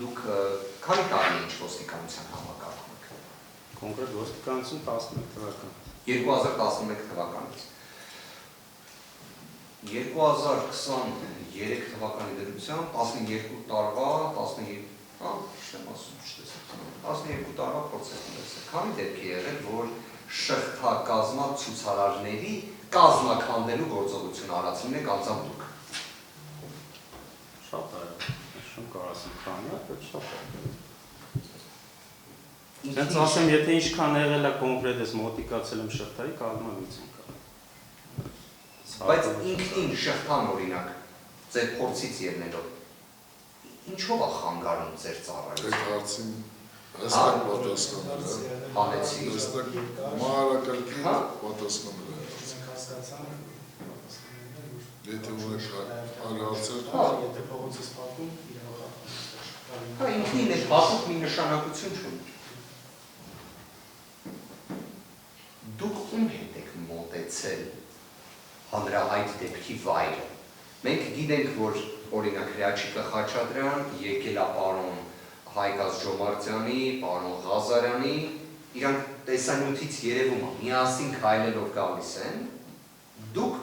Դուք քանի տարի եք ոստիկանության համակարգում եք։ Կոնկրետ ոստիկանություն 11 թվական։ 2011 թվականից։ 2023 թվականի դրությամբ 12 տարվա 12 տարվա պրոցեսներից է։ Քանի դեպք է եղել, որ շղթակազմա ցուցարարների կազմաքանդելու գործողություն արածին եք անձամբ դուք։ Շատ է, շուն կարասին քանի, բայց շատ է։ Հենց ասեմ, եթե ինչքան եղել է կոնկրետ ես մոտիկացել եմ շղթայի, կազմալուց ենք կարել։ Բայց ինքնին շղթան օրինակ, ձեր փորձից ելնելով, ինչով է խանգարում ձեր ծառայությունը։ Այդ հարցին հստակ պատասխանել է։ Հանեցի։ Հստակ մանրակարգի պատասխանել է։ Եթե ունեք այլ հարցեր, եթե փողոցից փակում, հա ինքնին է փակուկ մի նշանակություն չունի։ Դուք ում հետ եք մոտեցել հանրահայտ դեպքի վայրը։ Մենք գիտենք, որ օրինակ Հրաչիկը Խաչատրյան եկել է պարոն Հայկազ Ջոմարտյանի, պարոն Ղազարյանի, իրանք տեսանյութից երևում է, միասին քայլելով գալիս են, դուք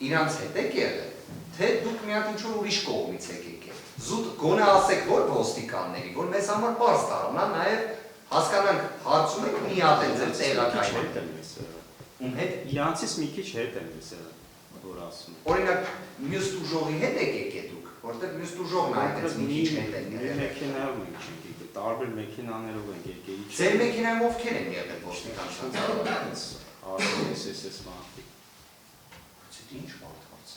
իրանց հետ եք եղել, թե դուք մի հատ ինչ-որ ուրիշ կողմից եք եկել։ Զուտ գոնե ասեք, որ ոստիկանների, որ մեզ համար պարզ դառնա, նաև հասկանանք, հարցում եք մի հատ են ձեր տեղակայում։ Ում հետ։ Իրանցից մի քիչ հետ են ես որ ասում։ Օրինակ, մյուս տուժողի հետ եք եկել դուք, որտեղ մյուս տուժողն այդպես մի քիչ հետ են եկել։ Մեքենայով ենք եկել, տարբեր մեքենաներով ենք եկել։ Ձեր մեքենայով ովքեր են եղել ոստիկանության ծառայողներից։ RSS մարդիկ։ Ինչ մարդկանց։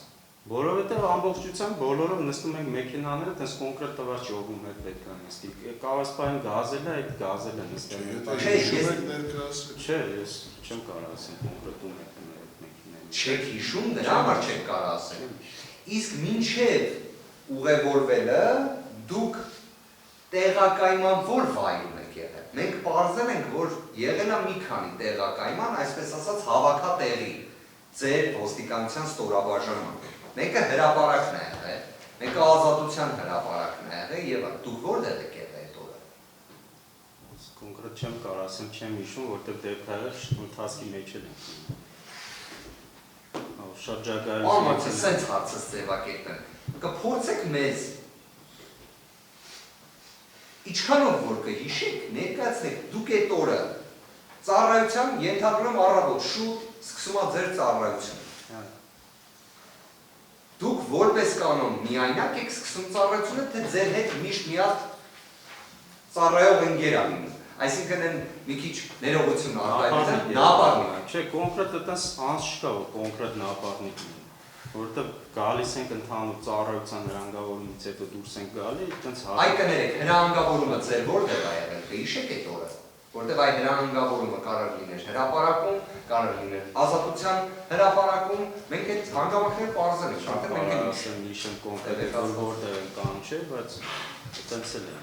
Որովհետև ամբողջությամբ բոլորով նստում ենք մեքենաները, տես կոնկրետ տված ճողում հետ պետք է նստի։ Կարասպային գազելը, այդ գազելը նստել են։ Չէ, ես չեմ կարող ասեմ կոնկրետ ում եք մեքենայում։ Չեք հիշում, դրա համար չեք կարող ասել։ Իսկ մինչև ուղևորվելը դուք տեղակայման որ վայրում եք եղել։ Մենք պարզել ենք, որ եղել է մի քանի տեղակայման, այսպես ասած հավաքատեղի ձեր ոստիկանության ստորաբաժանում։ Մեկը հրապարակն է եղել, մեկը ազատության հրապարակն է եղել եւ դուք որտեղ եք եղել այդ օրը։ Կոնկրետ չեմ կարող ասեմ, չեմ հիշում, որտեղ դեպքը ընթացքի մեջ են։ Շրջագայություն։ Ո՞նց է սենց հարցը ձևակերպել։ Կփորձեք մեզ ինչքանով որ կհիշեք, ներկայացնեք դուք այդ օրը ծառայության ենթադրում առավոտ շուտ սկսում է ձեր ծառայությունը։ Դուք որպես կանոն միայնակ եք սկսում ծառայությունը, թե ձեր հետ միշտ մի հատ ծառայող ընկեր ա լինում։ Այսինքն են մի քիչ ներողություն արտահայտել, նապարնիկ։ Չէ, կոնկրետ այդպես անց չկա, որ կոնկրետ նապարնիկ լինի։ Որովհետև գալիս ենք ընդհանուր ծառայության հրանգավորումից հետո դուրս ենք գալի, այդպես Այ կներեք, հրանգավորումը ձեր որտեղ է եղել, կհիշեք այդ օրը։ Որտեղ այդ հրանգավորումը կարող լիներ հրապարակում, կարող լիներ ազատության հրապարակում, մենք այդ հանգամանքները պարզել ենք, արդեն մենք ենք հիշեմ կոնկրետ որտեղ են կամ չէ, բայց այդպես էլ է։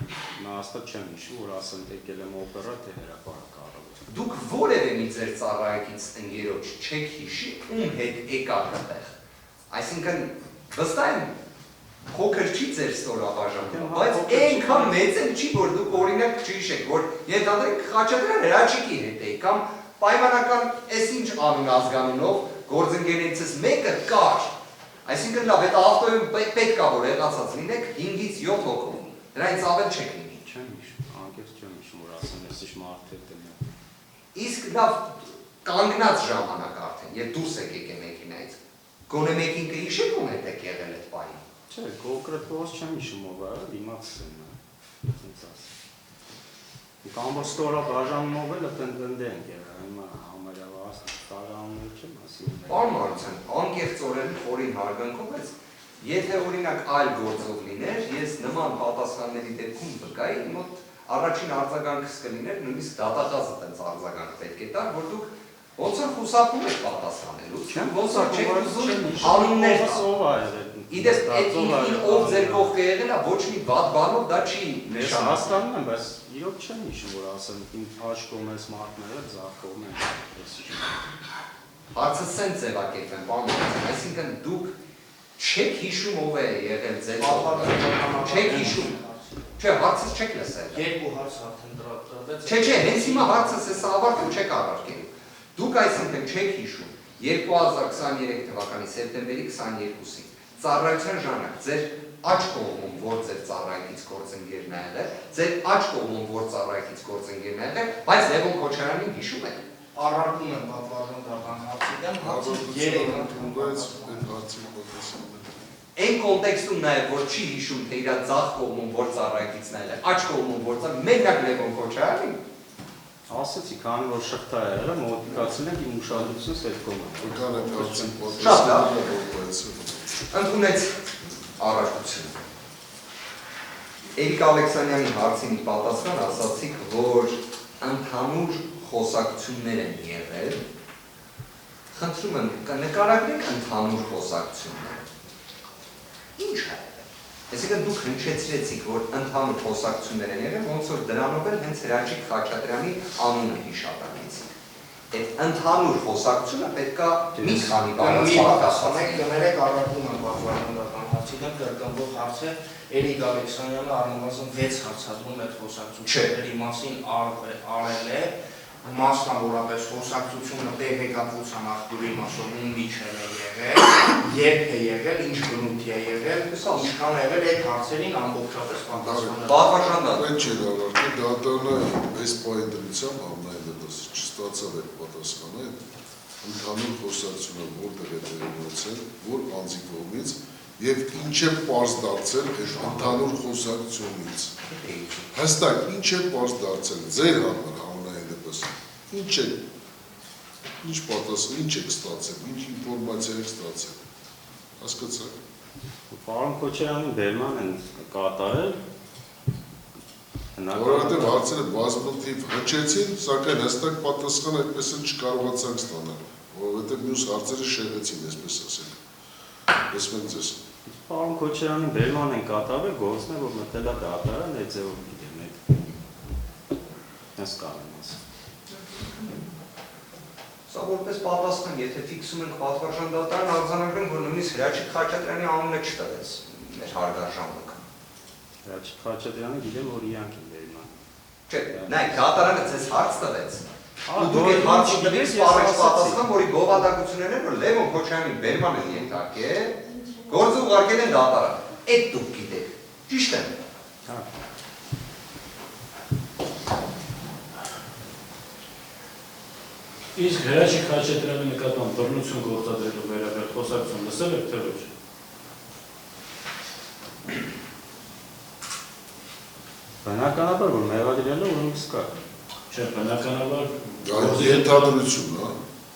Նա հաստատ չեմ հիշում, որ ասեմ եկել եմ օպերա թե հրապարակ առավոտ։ Դուք որևէ մի ձեր ծառայակից ընկերոջ չեք հիշի, ում հետ եկաք այդտեղ։ Այսինքն վստահ եմ փոքր չի ձեր ստորաբաժանը, բայց այնքան մեծ էլ չի, որ դուք օրինակ չհիշեք, որ ենթադրենք Խաչատրյան Հրաչիկի հետ եք կամ պայմանական այսինչ անուն ազգանունով գործընկերներիցս մեկը կար։ Այսինքն լավ, այդ ավտոյում պետք է որ եղածած լինեք 5-ից 7 հոգով։ Դրանից ավել չեք լինի։ Չեմ հիշում, անկեղծ չեմ հիշում, որ ասեմ, ես ինչ մարդ հետ եմ։ Իսկ լավ կանգնած ժամանակ արդեն, երբ դուրս եք եկել մեքենայից, գոնե մեկին կհիշեք ում հետ եք եղել այդ պահին։ Չէ, կոնկրետ ո՞ց չեմ հիշում ով է, դիմացս եմ նա։ Ինձ ասեմ։ Կամ որ ստորաբաժանումով էլ ընդ ենք եղել, հիմա համարյա տարաններ չեմ ասում։ Պարոն Մարության, անկեղծորեն խորին հարգանքով, բայց եթե օրինակ այլ գործով լիներ, ես նման պատասխանների դեպքում վկայի, մոտ առաջին արձագանքս կլիներ, նույնիսկ դատախազը տենց արձագանք պետք է տար, որ դուք ոնց որ խուսափում եք պատասխանելու, ոնց որ չեք ուզում անուններ տալ։ Իդեպ այդ ինքնին ով ձեր կողքը եղել է, ոչ մի վատ բանով դա չի նշանակում։ Հասկանում եմ, բայց իրոք չեմ հիշում, որ ասեմ, իմ աջ կողմից մարդները ձախ կողմ են։ Հարցը սենց ձևակերպեմ, պարոն Մարության, այսինքն դուք չեք հիշում ով է եղել ձեր կողքը, չեք հիշում, Չէ, հարցս չեք լսել։ Երկու հարց արդեն դրած։ Չէ, հենց հիմա հարցս էս ավարտում չեք առարկելու։ Դուք այսինքն չեք հիշում 2023 թվականի սեպտեմբերի 22-ին ծառայության ժամանակ ձեր աջ կողմում որ ձեր ծառայից գործընկերն ա եղել, ձեր աջ կողմում որ ծառայից գործընկերն ա եղել, բայց Լևոն Քոչարյանին հիշում եք։ Առարկում եմ պատվաստական հարցի դեմ, հարցը 3 ընդունվեց այդ հարցի պատասխանը։ Այն կոնտեքստում նաև որ չի հիշում թե իր ձախ կողմում որ ծառայիցն ա եղել, աջ կողմում որ ծառայ, մենակ Լևոն Քոչարյանին Ասացի, քանի որ շղթա է եղել, մոտիկացել ենք իմ ուշադրությունս այդ կողմը։ Որքան այդ հարցի Շատ լավ։ պատասխանը։ Ընդունեց առարկությունը։ Էրիկ Ալեքսանյանի հարցին պատասխան ասացիք, որ ընդհանուր խոսակցություններ են եղել։ Խնդրում եմ, նկարագրեք ընդհանուր խոսակցությունները։ Ինչ է։ Այսինքն դուք հնչեցրեցիք, որ ընդհանուր խոսակցություններ են եղել, ոնց որ դրանով էլ հենց Հրաչիկ Խաչատրյանի անունը հիշատակեցիք։ Այդ ընդհանուր խոսակցությունը պետք է մի քանի բառից պատասխանեք, կներեք առարկում եմ պատվաստական հարցի դեմ, կրկնվող հարց է Էրիկ Ալեքսանյանը առնվազն 6 հարցադրում այդ խոսակցությունների մասին արել է, մասնավորապես խոսակցությունը տեղեկատվության աղբյուրի մասով ում միջև է եղել, երբ է եղել, ինչ բնույթ է եղել, ինչքան է եղել այդ հարցերին ամբողջապես պատասխանել։ Պատասխանատու։ Այդ չէր առարկել, դատարանը այս պահի դրությամբ ամենայն դեպս չստացավ այդ պատասխանը, ընդհանուր խոսակցությունը որտեղ է տեղի ունեցել, որ անձի կողմից եւ ինչ է պարզ դարձել այդ ընդհանուր խոսակցությունից։ Հստակ ինչ է պարզ դարձել ձեր համար ամենայն դեպս։ Ինչ պատասխան, ինչ եք ստացել, ինչ ինֆորմացիա եք ստացել։ Հասկացա՞ք։ Պարոն Քոչարյանի բերման են կատարել։ Որովհետև հարցերը բազմաթիվ հնչեցին, սակայն հստակ պատասխան այդպես էլ չկարողացանք ստանալ, որովհետև մյուս հարցերը շեղեցին, այսպես ասենք։ Լսում եք ձեզ։ Պարոն Քոչարյանի բերման են կատարվել, գործն է, որ մտել է դատարան, այդ ձևով գիտեմ այդ։ Ես կարող եմ ասել։ Սա որպես պատասխան, եթե ֆիքսում ենք պատվարժան դատարան, արձանագրենք, որ նույնիսկ Հրաչիկ Խաչատրյանի անունը չտվեց մեր հարգարժանական։ Հրաչիկ Խաչատրյանը գիտեմ, որ իրանք են բերման։ Չէ, նայեք, դատարանը ձեզ հարց տվեց։ Ահա, Դուք այդ հարցը դուք տվեց ես սպառեց ասացի։ պատասխան, որի գովադակություններն են, որ Լևոն Քոչարյանի բերման են ենթարկել, գործը ուղարկել են դատարան։ Այդ դուք գիտեք։ Ճիշտ է։ Հա։ Իսկ Հրաչիկ Խաչատրյանի նկատմամբ բռնություն գործադրելու վերաբերյալ խոսակցություն լսել եք թե ոչ։ Բնականաբար որ մեղադրել է ուրեմն սկա։ Չէ, բնականաբար Դա ենթադրություն, հա։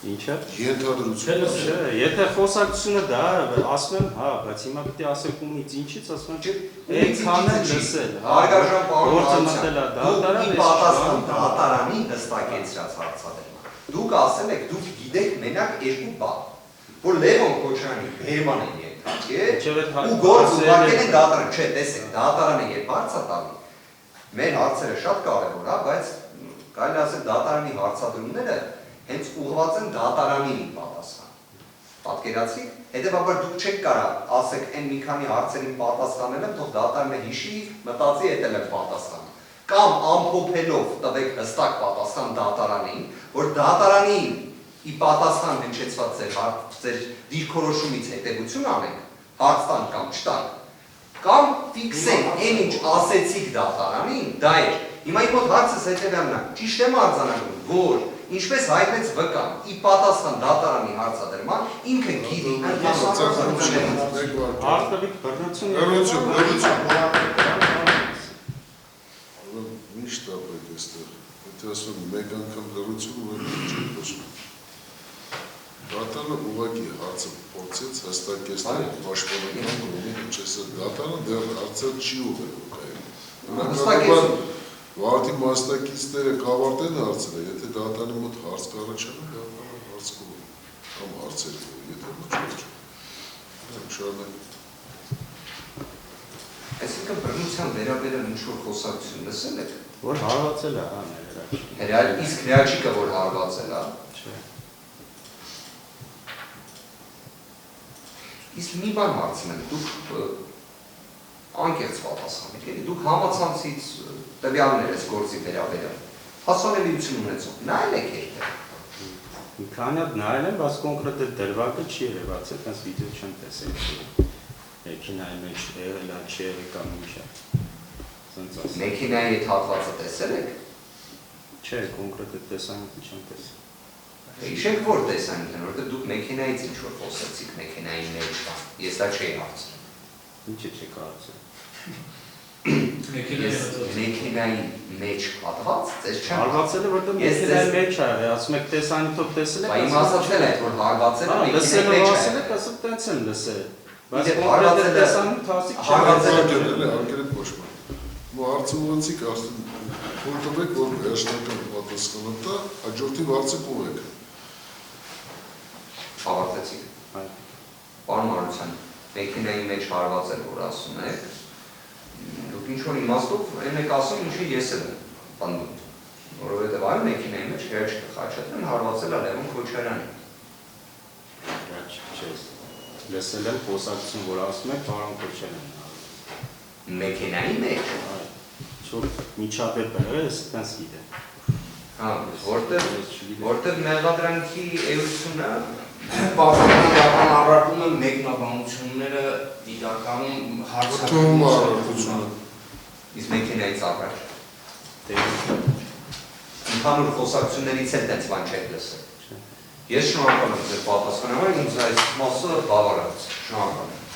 Ինչ է։ Ենթադրություն։ Չէ, եթե խոսակցությունը դա ասում եմ, հա, բայց հիմա պետք է ասեք ումից ինչից, ասում եմ, այնքան են լսել, Հարգարժան պարոն գործը մտել է դատարան, պատասխան դատարանի հստակեցրած հարցադրման։ Դուք ասել եք, դուք գիտեք մենակ երկու բան, որ Լևոն Քոչարյանի բերման են ենթարկել ու գործ ուղարկել են դատարան, չէ, տեսեք, դատարանը երբ հարց է տալի, մեր հարցերը շատ կարևոր է, բայց կարելի ասել դատարանի հարցադրումները հենց ուղղված են դատարանին պատասխան։ Պատկերացրիք, հետևաբար դուք չեք կարող ասեք այն մի քանի հարցերին պատասխանել եմ, թող դատարանը հիշի, մտածի էտել եմ պատասխան։ Կամ ամփոփելով տվեք հստակ պատասխան դատարանին, որ դատարանին ի պատասխան հնչեցված ձեր դիրքորոշումից հետևություն անենք, հարց տանք կամ չտանք, կամ ֆիքսենք այն ինչ ասեցիք դատարանին, դա էր։ Հիմա իմ մոտ հարցս հետևյալն է, ճիշտ եմ արձանագրում, որ ինչպես հայտնեց վկան, ի պատասխան դատարանի հարցադրման, ինքը գիտի Արտավիկ բռնություն։ Միշտ ապրեք այստեղ, եթե ասում մեկ անգամ լրություն ուրեմն չեք խոսում։ Դատարանը ուղղակի հարցը փորձեց հստակեցնել պաշտպանական կողմի հնչեցել դատարանը դեռ հարցը չի ուղղել։ Վարդի մասնակիցները կավարտեն հարցերը, եթե դատարանի մոտ հարց կառաջանա, դատարանը հարց կողմ կամ հարցեր կողմ, եթե ոչ։ Շարունակենք։ Այսինքն բռնության վերաբերյալ ինչ-որ խոսակցություն լսել եք։ Որ հարվածել է, հա, Իսկ Հրաչիկը որ հարվածել է։ Չէ։ Իսկ մի բան հարցնեմ, դուք անկեղծ պատասխանեք, էլի դուք համացանցից տվյալներ ես գործի վերաբերյալ, հասանելիություն ունեցող, նայել եք երբեք։ Մի քանի հատ նայել եմ, բայց կոնկրետ դրվագը չի երևաց, այդպես վիդեո չեմ տեսել։ Մեքենայի մեջ եղել է, չի եղել կամ ինչ է։ Մեքենայի այդ հատվածը տեսել եք։ Չէ, կոնկրետ այդ տեսանյութը չեմ տեսել։ Հիշեք որ տեսանյութն, որովհետև դուք մեքենայից ինչ որ խոսեցիք մեքենայի մեջ, ես դա չէի հարցրել։ Ինչ եք հարցրել։ Մեքենայի մեջ հատված, ձեզ չեմ հարվածել է, որտեղ մեքենայի մեջ է, ասում եք տեսանյութով տեսել եք։ Բայց իմ ասացել է, որ հարվածել է մեքենայի մեջ է։ Լսել եք, ասում տենց եմ լսել։ Բայց հարվածել է տեսանյութ հասիկ չէ։ անկերետ ոչ բան։ Ու հարցը ուղղեցիք, արդեն թույլ տվեք, որ վերջնական պատասխանը տա, հաջորդի հարցը կողեք։ Ավարտեցիք։ Պարոն Մարության, մեքենայի մեջ հարվածել որ ասում եք, դուք ինչ-որ իմաստով այն եք ասում, ինչը ես եմ պնդում, որովհետև այլ մեքենայի մեջ Հրաչիկը Խաչատրյան հարվածել է Լևոն Քոչարյանին։ Լսել եմ խոսակցություն, որ ասում եք պարոն Քոչարյանին։ Մեքենայի մեջ։ Միջապեպ է, ես տենց գիտեմ։ Որտեղ մեղադրանքի էությունը Պատասխանատվական առարկում են մեկնաբանությունները իրականում հարցակցությունը։ Իսկ մեքենայից առաջ։ Ընդհանուր խոսակցություններից էլ տենց բան չեք լսել։ Ես շնորհակալ եմ ձեր պատասխանին, ինձ այս մասը բավարարեց։ Շնորհակալ եմ։